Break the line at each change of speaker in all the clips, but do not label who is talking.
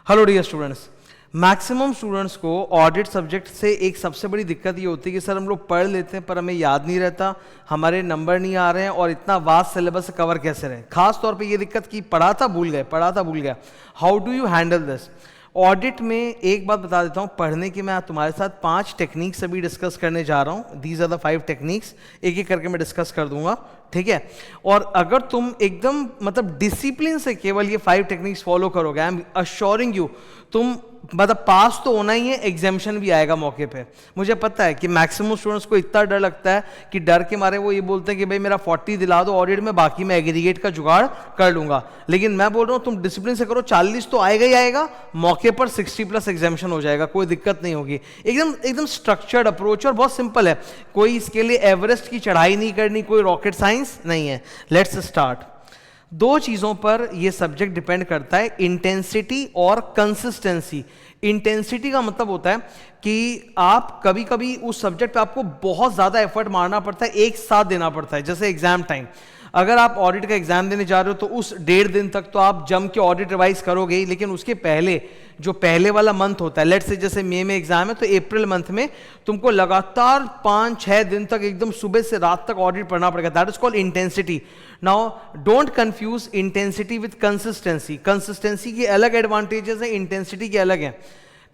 Hello dear students, maximum students को audit subject से एक सबसे बड़ी दिक्कत ये होती है कि सर हम लोग पढ़ लेते हैं पर हमें याद नहीं रहता, हमारे नंबर नहीं आ रहे हैं और इतना वास्ट सिलेबस कवर कैसे रहे। खास तौर पे ये दिक्कत कि पढ़ा था भूल गया। How do you handle this? Audit में एक बात बता देता हूँ, पढ़ने की मैं तुम्हारे साथ 5 टेक्निक्स अभी डिस्कस करने जा रहा हूँ। दीज आर द 5 टेक्निक्स, एक एक करके मैं डिस्कस कर दूंगा, ठीक है। और अगर तुम एकदम मतलब डिसिप्लिन से केवल ये 5 टेक्निक्स फॉलो करोगे, आई एम अश्योरिंग यू, तुम मतलब पास तो होना ही है, एग्जामिशन भी आएगा मौके पे। मुझे पता है कि मैक्सिमम स्टूडेंट्स को इतना डर लगता है कि डर के मारे वो ये बोलते हैं कि भाई मेरा 40 दिला दो ऑडिट में, बाकी मैं एग्रीगेट का जुगाड़ कर लूंगा। लेकिन मैं बोल रहा हूँ तुम डिसिप्लिन से करो, 40 तो आएगा ही आएगा, मौके पर 60+ एग्जामिशन हो जाएगा, कोई दिक्कत नहीं होगी। एकदम स्ट्रक्चर्ड अप्रोच और बहुत सिंपल है, कोई इसके लिए एवरेस्ट की चढ़ाई नहीं करनी, कोई रॉकेट साइंस नहीं है। Let's start. 2 चीज़ों पर यह सब्जेक्ट डिपेंड करता है, इंटेंसिटी और कंसिस्टेंसी। इंटेंसिटी का मतलब होता है कि आप कभी कभी उस सब्जेक्ट पे आपको बहुत ज़्यादा एफर्ट मारना पड़ता है, एक साथ देना पड़ता है। जैसे एग्जाम टाइम, अगर आप ऑडिट का एग्जाम देने जा रहे हो तो उस 1.5 दिन तक तो आप जम के ऑडिट रिवाइज करोगे ही, लेकिन उसके पहले जो पहले वाला मंथ होता है, लेट्स से जैसे मई में एग्जाम है तो अप्रैल मंथ में तुमको लगातार 5-6 दिन तक एकदम सुबह से रात तक ऑडिट पढ़ना पड़ेगा। That is called intensity. Now don't confuse intensity with consistency. Consistency के अलग एडवांटेजेस हैं, इंटेंसिटी के अलग हैं,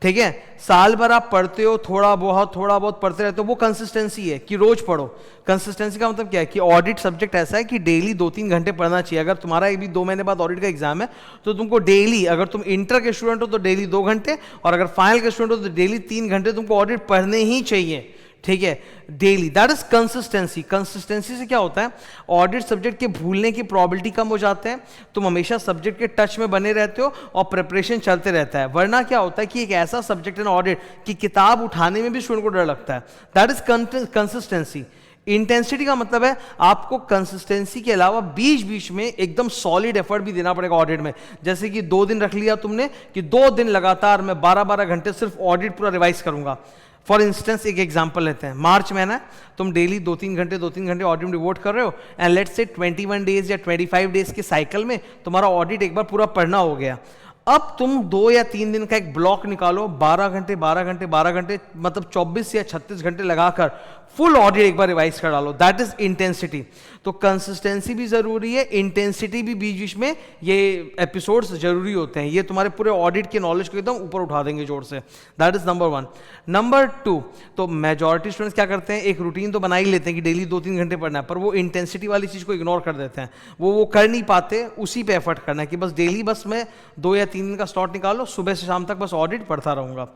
ठीक है। साल भर आप पढ़ते हो, थोड़ा बहुत पढ़ते रहते हो, वो कंसिस्टेंसी है कि रोज पढ़ो। कंसिस्टेंसी का मतलब क्या है कि ऑडिट सब्जेक्ट ऐसा है कि डेली 2-3 घंटे पढ़ना चाहिए। अगर तुम्हारा अभी 2 महीने बाद ऑडिट का एग्जाम है तो तुमको डेली, अगर तुम इंटर के स्टूडेंट हो तो डेली 2 घंटे, और अगर फाइनल के स्टूडेंट हो तो डेली 3 घंटे तुमको ऑडिट पढ़ने ही चाहिए, ठीक है, daily. That is consistency. Consistency से क्या होता है, ऑडिट सब्जेक्ट के भूलने की प्रोबेबिलिटी कम हो जाते हैं, तुम हमेशा सब्जेक्ट के टच में बने रहते हो और प्रिपरेशन चलते रहता है। वरना क्या होता है कि एक ऐसा सब्जेक्ट है ना ऑडिट की किताब उठाने में भी स्टूडेंट को डर लगता है। That is consistency. इंटेंसिटी का मतलब है आपको कंसिस्टेंसी के अलावा बीच बीच में एकदम सॉलिड एफर्ट भी देना पड़ेगा ऑडिट में। जैसे कि 2 दिन रख लिया तुमने कि 2 दिन लगातार मैं 12-12 घंटे सिर्फ ऑडिट पूरा रिवाइज करूंगा। फॉर इंस्टेंस एक एग्जांपल लेते हैं, मार्च महीना है, तुम डेली 2-3 घंटे ऑडिट में डिवोट कर रहे हो, एंड लेट्स से 21 डेज या 25 डेज के साइकिल में तुम्हारा ऑडिट एक बार पूरा पढ़ना हो गया। अब तुम 2 या 3 दिन का एक ब्लॉक निकालो, 12 घंटे मतलब 24 या 36 घंटे लगाकर फुल ऑडिट एक बार रिवाइज कर डालो। That is intensity. तो कंसिस्टेंसी भी जरूरी है, इंटेंसिटी भी बीच बीच में ये एपिसोड्स जरूरी होते हैं, ये तुम्हारे पूरे ऑडिट के नॉलेज को एकदम ऊपर उठा देंगे जोर से। That is number 1। नंबर 2, तो मेजॉरिटी स्टूडेंट्स क्या करते हैं, एक रूटीन तो बना ही लेते हैं कि डेली 2-3 घंटे पढ़ना है, पर वो इंटेंसिटी वाली चीज को इग्नोर कर देते हैं, वो कर नहीं पाते। उसी पे एफर्ट करना है कि बस डेली बस मैं 2 या 3 दिन का स्लॉट निकालो, सुबह से शाम तक बस ऑडिट पढ़ता रहूंगा।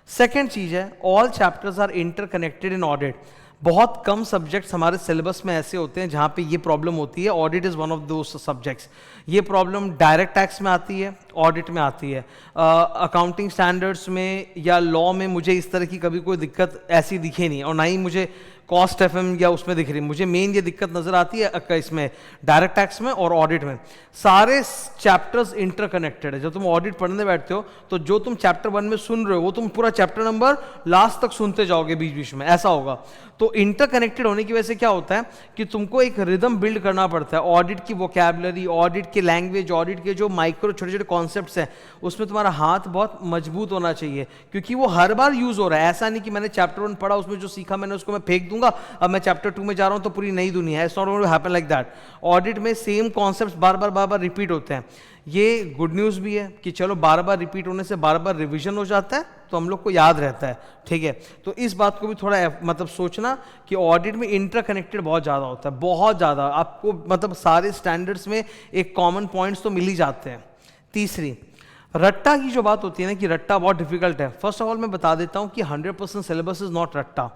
सेकेंड चीज है, all chapters are interconnected in audit. बहुत कम सब्जेक्ट्स हमारे सिलेबस में ऐसे होते हैं जहां पे ये प्रॉब्लम होती है। Audit is one of those subjects. ये प्रॉब्लम डायरेक्ट टैक्स में आती है, ऑडिट में आती है। अकाउंटिंग स्टैंडर्ड्स में या लॉ में मुझे इस तरह की कभी कोई दिक्कत ऐसी दिखी नहीं, और ना ही मुझे कॉस्ट एफएम या उसमें दिख रही। मुझे मेन ये दिक्कत नजर आती है इसमें डायरेक्ट टैक्स में और ऑडिट में। सारे चैप्टर्स इंटरकनेक्टेड है। जब तुम ऑडिट पढ़ने बैठते हो तो जो तुम चैप्टर 1 में सुन रहे हो वो तुम पूरा चैप्टर नंबर लास्ट तक सुनते जाओगे बीच बीच में, ऐसा होगा। तो इंटरकनेक्टेड होने की वजह से क्या होता है कि तुमको एक रिदम बिल्ड करना पड़ता है। ऑडिट की वोकैबुलरी, ऑडिट की लैंग्वेज, ऑडिट के जो माइक्रो छोटे छोटे कॉन्सेप्ट्स हैं उसमें तुम्हारा हाथ बहुत मजबूत होना चाहिए, क्योंकि वो हर बार यूज हो रहा है। ऐसा नहीं कि मैंने चैप्टर 1 पढ़ा, उसमें जो सीखा मैंने उसको मैं फेंक दूंगा, अब मैं चैप्टर 2 में जा रहा हूं तो पूरी नई दुनिया है। It's not going to happen like that. Audit में सेम कॉन्सेप्ट्स बार बार रिपीट होते हैं। ये गुड न्यूज भी है कि चलो बार बार रिपीट होने से बार बार रिवीजन हो जाता है, तो हम लोग को याद रहता है, ठीक है। तो इस बात को भी थोड़ा मतलब सोचना कि ऑडिट में इंटरकनेक्टेड बहुत ज़्यादा होता है, बहुत ज़्यादा। आपको मतलब सारे स्टैंडर्ड्स में एक कॉमन पॉइंट्स तो मिल ही जाते हैं। तीसरी, रट्टा की जो बात होती है ना कि रट्टा बहुत डिफिकल्ट है। फर्स्ट ऑफ ऑल मैं बता देता हूँ कि 100% सिलेबस इज नॉट रट्टा।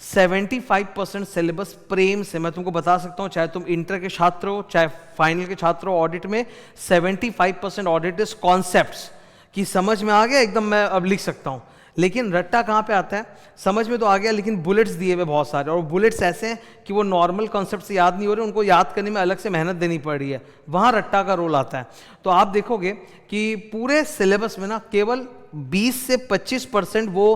75% सिलेबस प्रेम से मैं तुमको बता सकता हूं, चाहे तुम इंटर के छात्र हो चाहे फाइनल के छात्र हो। ऑडिट में 75% ऑडिट इज कॉन्सेप्ट्स कि समझ में आ गया एकदम, मैं अब लिख सकता हूं। लेकिन रट्टा कहां पे आता है, समझ में तो आ गया लेकिन बुलेट्स दिए हुए बहुत सारे, और बुलेट्स ऐसे हैं कि वो नॉर्मल कॉन्सेप्ट से याद नहीं हो रहे, उनको याद करने में अलग से मेहनत देनी पड़ रही है, वहां रट्टा का रोल आता है। तो आप देखोगे कि पूरे सिलेबस में ना केवल 20 से 25% वो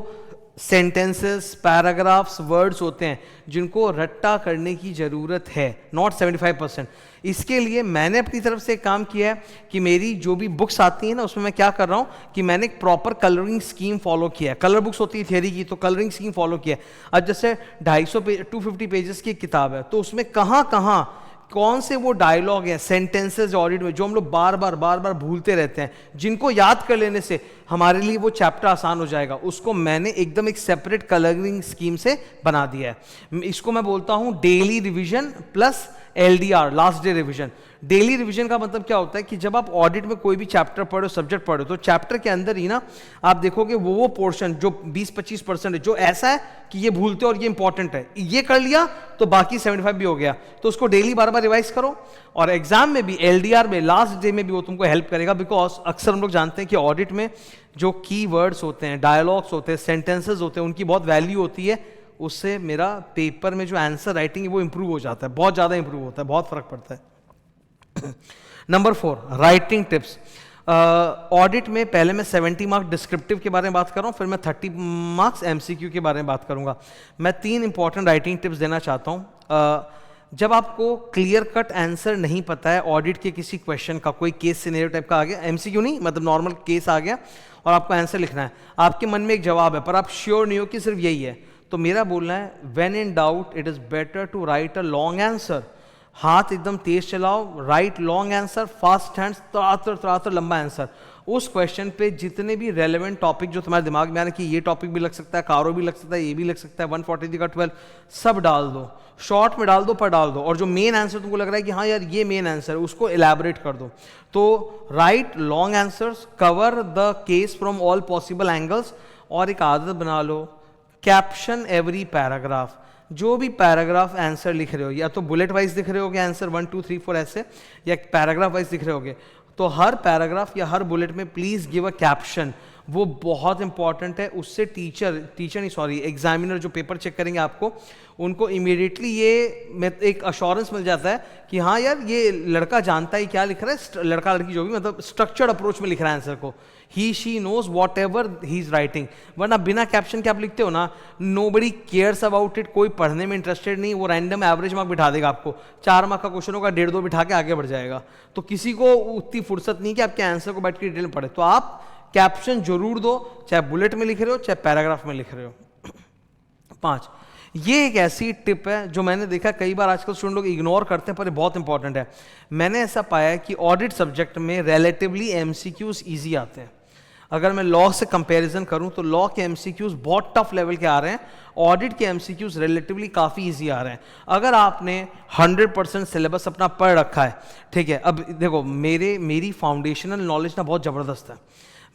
सेंटेंसेस, पैराग्राफ्स, वर्ड्स होते हैं जिनको रट्टा करने की ज़रूरत है, नॉट 75%। इसके लिए मैंने अपनी तरफ से एक काम किया है कि मेरी जो भी बुक्स आती हैं ना, उसमें मैं क्या कर रहा हूँ कि मैंने एक प्रॉपर कलरिंग स्कीम फॉलो किया है। कलर बुक्स होती है थियरी की, तो कलरिंग स्कीम फॉलो किया है। अब जैसे 250 पेजेस की किताब है, तो उसमें कहाँ कहाँ कौन से वो डायलॉग हैं, सेंटेंसेस ऑडिट में जो हम लोग बार बार भूलते रहते हैं, जिनको याद कर लेने से हमारे लिए वो चैप्टर आसान हो जाएगा, उसको मैंने एकदम एक सेपरेट कलरिंग स्कीम से बना दिया है। इसको मैं बोलता हूं daily revision plus LDR, last day revision. Daily revision का मतलब क्या होता है कि जब आप ऑडिट में कोई भी चैप्टर पढ़ो, सब्जेक्ट पढ़ो, तो चैप्टर के अंदर ही ना आप देखोगे वो पोर्शन जो 20-25% है जो ऐसा है कि ये भूलते और ये इंपॉर्टेंट है, ये कर लिया तो बाकी 75 भी हो गया। तो उसको डेली बार बार रिवाइज करो, और एग्जाम में भी LDR में लास्ट डे में भी वो तुमको हेल्प करेगा। बिकॉज अक्सर हम लोग जानते हैं कि ऑडिट में जो की वर्ड्स होते हैं, डायलॉग्स होते हैं, सेंटेंसेज होते हैं, उनकी बहुत वैल्यू होती है। उससे मेरा पेपर में जो आंसर राइटिंग है वो इंप्रूव हो जाता है, बहुत ज़्यादा इंप्रूव होता है, बहुत फर्क पड़ता है। Number 4, writing tips. ऑडिट में पहले मैं 70 मार्क्स डिस्क्रिप्टिव के बारे में बात कर रहा हूँ, फिर मैं 30 मार्क्स MCQ के बारे में बात करूँगा। मैं 3 इंपॉर्टेंट राइटिंग टिप्स देना चाहता हूँ। जब आपको क्लियर कट आंसर नहीं पता है ऑडिट के किसी क्वेश्चन का, कोई केस सिनेरियो टाइप का आ गया, MCQ नहीं मतलब नॉर्मल केस आ गया और आपको आंसर लिखना है, आपके मन में एक जवाब है पर आप श्योर नहीं हो कि सिर्फ यही है, तो मेरा बोलना है when in doubt it is better to write a long answer. हाथ एकदम तेज चलाओ, write long answer, fast hands, तरातर लंबा आंसर। उस क्वेश्चन पे जितने भी रेलेवेंट टॉपिक जो तुम्हारे दिमाग में आ रहे कि ये टॉपिक भी लग सकता है, कारो भी लग सकता है, ये भी लग सकता है, 143 का 12, सब डाल दो, शॉर्ट में डाल दो पर डाल दो, और जो मेन आंसर तुमको लग रहा है कि हाँ यार ये मेन आंसर है, उसको एलैबोरेट कर दो। तो right long answers, cover the case from all possible angles, और एक आदत बना लो कैप्शन एवरी पैराग्राफ। जो भी पैराग्राफ आंसर लिख रहे हो, या तो बुलेट वाइज लिख रहे होगे आंसर 1 2 3 4 ऐसे, या पैराग्राफ वाइज लिख रहे होगे, तो हर पैराग्राफ या हर बुलेट में प्लीज गिव अ कैप्शन। वो बहुत इंपॉर्टेंट है, उससे एग्जामिनर जो पेपर चेक करेंगे आपको, उनको इमीडिएटली ये एक अश्योरेंस मिल जाता है कि हाँ यार ये लड़का जानता है क्या लिख रहा है, लड़का लड़की जो भी, मतलब स्ट्रक्चर्ड अप्रोच में लिख रहा है आंसर को, he she knows what ever he is writing. वरना बिना कैप्शन के आप लिखते हो ना, नोबडी केयर्स अबाउट इट, कोई पढ़ने में इंटरेस्टेड नहीं, वो रैंडम एवरेज मार्क बिठा देगा आपको, 4 मार्क का क्वेश्चन होगा 1.5-2 बिठा के आगे बढ़ जाएगा। तो किसी को उतनी फुर्सत नहीं कि आपके आंसर को बैठ के डिटेल में पढ़े, तो आप कैप्शन जरूर दो, चाहे बुलेट में लिख रहे हो चाहे पैराग्राफ में लिख रहे हो। 5, ये एक ऐसी टिप है जो मैंने देखा कई बार आजकल स्टूडेंट लोग इग्नोर करते हैं, पर ये बहुत इंपॉर्टेंट है। मैंने ऐसा पाया है कि ऑडिट सब्जेक्ट में रिलेटिवली MCQs ईजी आते हैं। अगर मैं लॉ से कंपैरिजन करूं तो लॉ के MCQs बहुत टफ लेवल के आ रहे हैं, ऑडिट के MCQs रिलेटिवली काफ़ी इजी आ रहे हैं। अगर आपने 100% सिलेबस अपना पढ़ रखा है, ठीक है। अब देखो मेरी फाउंडेशनल नॉलेज ना बहुत ज़बरदस्त है,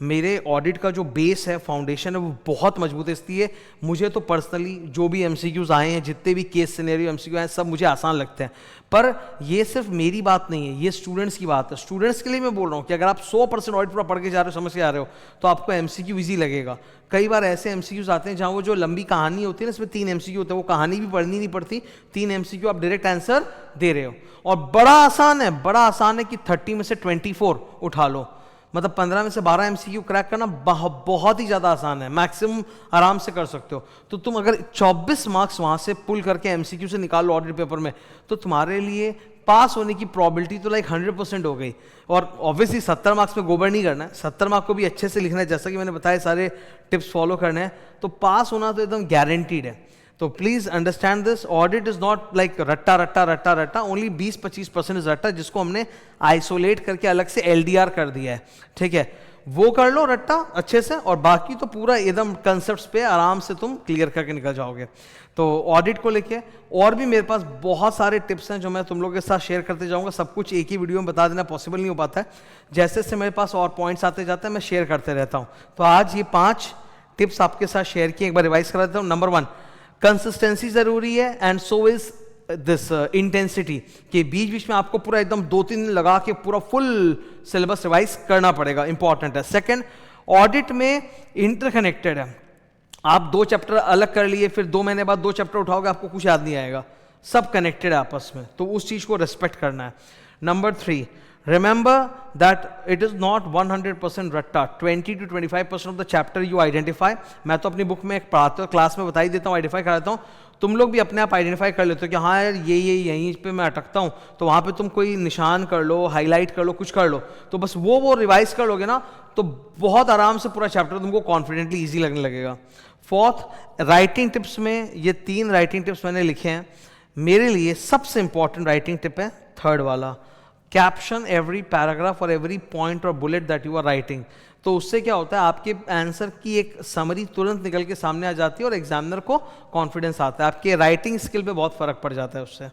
मेरे ऑडिट का जो बेस है, फाउंडेशन है, वो बहुत मजबूत है। इसलिए मुझे तो पर्सनली जो भी MCQs आए हैं, जितने भी केस सिनेरियो MCQ आए हैं, सब मुझे आसान लगते हैं। पर ये सिर्फ मेरी बात नहीं है, ये स्टूडेंट्स की बात है। स्टूडेंट्स के लिए मैं बोल रहा हूँ कि अगर आप 100% ऑडिट पूरा पढ़ के जा रहे हो, समझ के आ रहे हो, तो आपको MCQ ईजी लगेगा। कई बार ऐसे MCQs आते हैं जहाँ वो जो लंबी कहानी होती है ना, इसमें 3 MCQ होते हैं, वो कहानी भी पढ़नी नहीं पड़ती, 3 MCQ आप डायरेक्ट आंसर दे रहे हो, और बड़ा आसान है कि 30 में से 24 उठा लो, मतलब 15 में से 12 MCQ क्रैक करना बहुत ही ज़्यादा आसान है, मैक्सिमम आराम से कर सकते हो। तो तुम अगर 24 मार्क्स वहाँ से पुल करके MCQ से निकाल लो ऑडिट पेपर में, तो तुम्हारे लिए पास होने की प्रॉबिलिटी तो 100% हो गई। और ऑब्वियसली 70 मार्क्स में गोबर नहीं करना है, 70 मार्क्स को भी अच्छे से लिखना है, जैसा कि मैंने बताया सारे टिप्स फॉलो करने हैं, तो पास होना तो एकदम गारंटीड है। तो please understand this, audit is not like रट्टा, ओनली 20-25% इज रट्टा, जिसको हमने आइसोलेट करके अलग से LDR कर दिया है, ठीक है। वो कर लो रट्टा अच्छे से, और बाकी तो पूरा एकदम कंसेप्ट्स पे आराम से तुम क्लियर करके निकल जाओगे। तो ऑडिट को लेके और भी मेरे पास बहुत सारे टिप्स हैं जो मैं तुम लोगों के साथ शेयर करते जाऊंगा। सब कुछ एक ही वीडियो में बता देना पॉसिबल नहीं हो पाता है, जैसे से मेरे पास और पॉइंट्स आते जाते हैं मैं शेयर करते रहता हूँ। तो आज ये 5 टिप्स आपके साथ शेयर किए, एक बार रिवाइज करा देता हूँ। नंबर 1, कंसिस्टेंसी जरूरी है, and so is this intensity, के बीच बीच में आपको पूरा एकदम 2-3 दिन लगा के पूरा फुल सिलेबस रिवाइज करना पड़ेगा, इंपॉर्टेंट है। सेकंड, ऑडिट में इंटरकनेक्टेड है, आप 2 चैप्टर अलग कर लिए, फिर 2 महीने बाद 2 चैप्टर उठाओगे, आपको कुछ याद नहीं आएगा, सब कनेक्टेड है आपस में, तो उस चीज को रेस्पेक्ट करना है। Number 3, Remember that it is not 100% रट्टा, 20 to 25% of the chapter you identify. मैं तो अपनी बुक में एक पढ़ाता हूँ, क्लास में बता ही देता हूँ, आइडेंटिफाई कराता हूँ. तुम लोग भी अपने आप आइडेंटिफाई कर लेते हो कि हाँ यार ये यहीं पे मैं अटकता हूँ, तो वहाँ पे तुम कोई निशान कर लो, हाईलाइट कर लो, कुछ कर लो, तो बस वो रिवाइज कर लोगे ना, तो बहुत आराम से पूरा चैप्टर तुमको कॉन्फिडेंटली ईजी लगने लगेगा. फोर्थ, राइटिंग टिप्स में ये 3 राइटिंग टिप्स मैंने लिखे हैं. मेरे लिए सबसे इंपॉर्टेंट राइटिंग टिप है थर्ड वाला, कैप्शन एवरी पैराग्राफ और एवरी पॉइंट और bullet that you are writing. तो उससे क्या होता है, आपके आंसर की एक समरी तुरंत निकल के सामने आ जाती है और एग्जामिनर को कॉन्फिडेंस आता है, आपके राइटिंग स्किल पे बहुत फर्क पड़ जाता है उससे.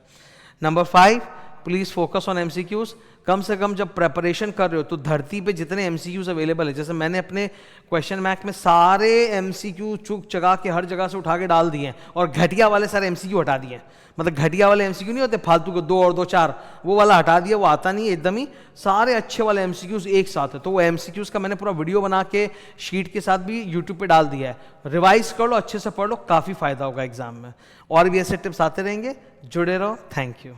Number 5, please focus on MCQs. कम से कम जब प्रेपरेशन कर रहे हो तो धरती पे जितने एमसीक्यूज अवेलेबल है, जैसे मैंने अपने क्वेश्चन बैंक में सारे एमसीक्यू चुक चगा के हर जगह से उठा के डाल दिए हैं, और घटिया वाले सारे एमसीक्यू हटा दिए हैं. मतलब घटिया वाले एमसीक्यू नहीं होते फालतू के 2 और 2 4, वो वाला हटा दिया, वो आता नहीं है एकदम ही. सारे अच्छे वाले एमसीक्यूज एक साथ है, तो वो एमसीक्यूज का मैंने पूरा वीडियो बना के शीट के साथ भी यूट्यूब पे डाल दिया है. रिवाइज कर लो, अच्छे से पढ़ लो, काफ़ी फायदा होगा एग्जाम में. और भी ऐसे टिप्स आते रहेंगे, जुड़े रहो. Thank you.